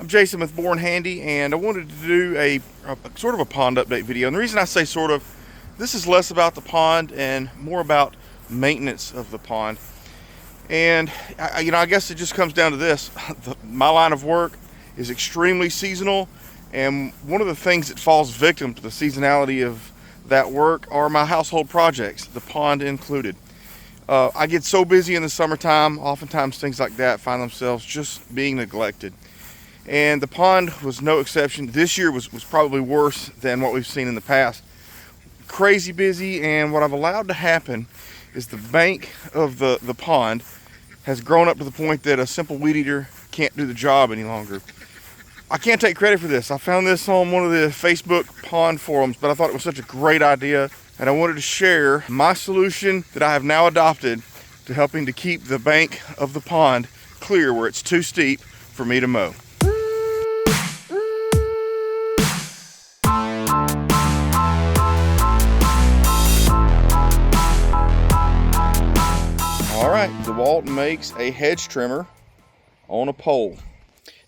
I'm Jason with Born Handy, and I wanted to do a sort of a pond update video. And the reason I say sort of, this is less about the pond and more about maintenance of the pond. And I guess it just comes down to this. My line of work is extremely seasonal, and one of the things that falls victim to the seasonality of that work are my household projects, the pond included. I get so busy in the summertime, oftentimes things like that find themselves just being neglected. And the pond was no exception. This year was probably worse than what we've seen in the past. Crazy busy, and what I've allowed to happen is the bank of the pond has grown up to the point that a simple weed eater can't do the job any longer. I can't take credit for this. I found this on one of the Facebook pond forums, but I thought it was such a great idea, and I wanted to share my solution that I have now adopted to helping to keep the bank of the pond clear where it's too steep for me to mow. Alright, Dewalt makes a hedge trimmer on a pole.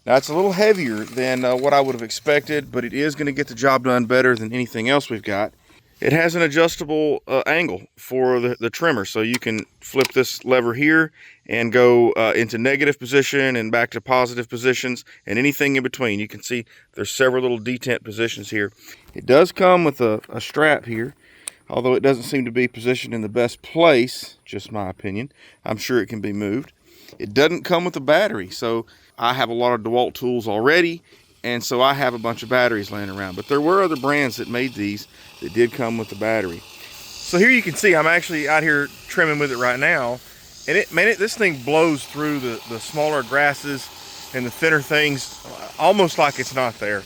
Now it's a little heavier than what I would have expected, but it is going to get the job done better than anything else we've got. It has an adjustable angle for the trimmer, so you can flip this lever here and go into negative position and back to positive positions and anything in between. You can see there's several little detent positions here. It does come with a strap here, although it doesn't seem to be positioned in the best place, just my opinion. I'm sure it can be moved. It doesn't come with a battery, so I have a lot of Dewalt tools already, and so I have a bunch of batteries laying around. But there were other brands that made these that did come with the battery. So here you can see I'm actually out here trimming with it right now, and this thing blows through the smaller grasses and the thinner things almost like it's not there.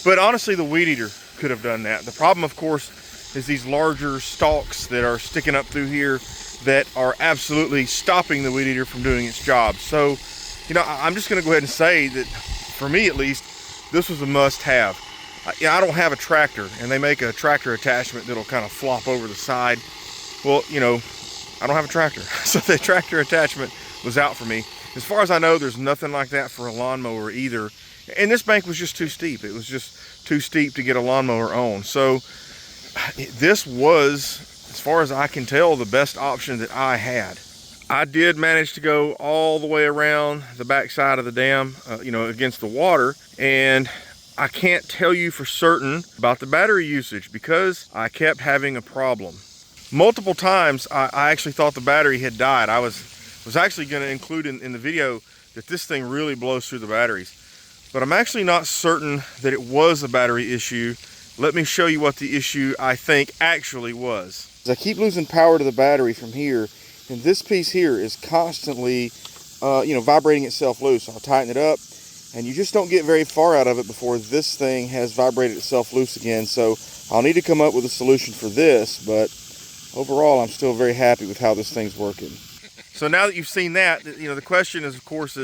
But honestly, the weed eater could have done that. The problem, of course, is these larger stalks that are sticking up through here that are absolutely stopping the weed eater from doing its job. So, I'm just going to go ahead and say that, for me at least, this was a must-have. I don't have a tractor, and they make a tractor attachment that'll kind of flop over the side. Well, I don't have a tractor, so the tractor attachment was out for me. As far as I know, there's nothing like that for a lawnmower either. And this bank was just too steep. It was just too steep to get a lawnmower on. So this was, as far as I can tell, the best option that I had. I did manage to go all the way around the back side of the dam, against the water, and I can't tell you for certain about the battery usage because I kept having a problem. Multiple times I actually thought the battery had died. I was actually going to include in the video that this thing really blows through the batteries, but I'm actually not certain that it was a battery issue. Let me show you what the issue I think actually was. I keep losing power to the battery from here, and this piece here is constantly, vibrating itself loose. I'll tighten it up, and you just don't get very far out of it before this thing has vibrated itself loose again. So I'll need to come up with a solution for this, but overall, I'm still very happy with how this thing's working. So now that you've seen that, the question is, of course,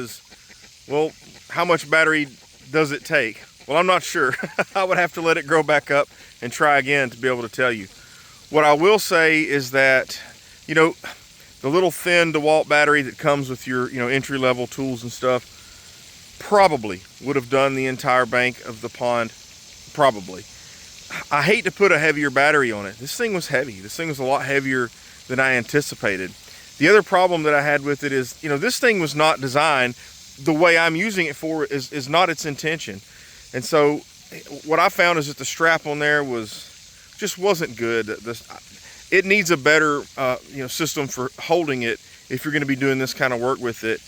well, how much battery does it take? Well, I'm not sure. I would have to let it grow back up and try again to be able to tell you. What I will say is that, the little thin DeWalt battery that comes with your, entry-level tools and stuff probably would have done the entire bank of the pond, probably. I hate to put a heavier battery on it. This thing was heavy. This thing was a lot heavier than I anticipated. The other problem that I had with it is, this thing was not designed the way I'm using it for is not its intention. And so what I found is that the strap on there just wasn't good. It needs a better system for holding it if you're going to be doing this kind of work with it.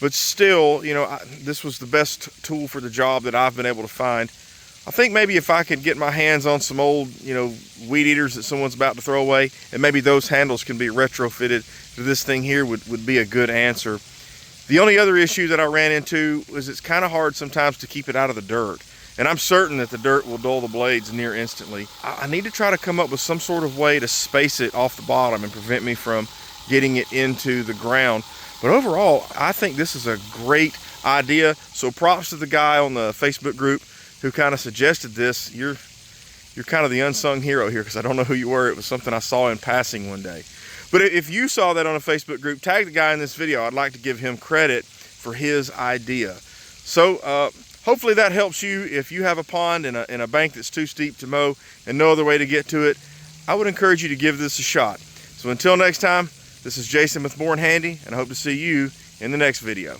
But still, this was the best tool for the job that I've been able to find. I think maybe if I could get my hands on some old, weed eaters that someone's about to throw away, and maybe those handles can be retrofitted to this thing here would be a good answer. The only other issue that I ran into was it's kind of hard sometimes to keep it out of the dirt. And I'm certain that the dirt will dull the blades near instantly. I need to try to come up with some sort of way to space it off the bottom and prevent me from getting it into the ground. But overall, I think this is a great idea. So props to the guy on the Facebook group who kind of suggested this. You're kind of the unsung hero here because I don't know who you were. It was something I saw in passing one day. But if you saw that on a Facebook group, tag the guy in this video. I'd like to give him credit for his idea. So hopefully that helps you if you have a pond in a bank that's too steep to mow and no other way to get to it. I would encourage you to give this a shot. So until next time, this is Jason with More 'n Handy, and I hope to see you in the next video.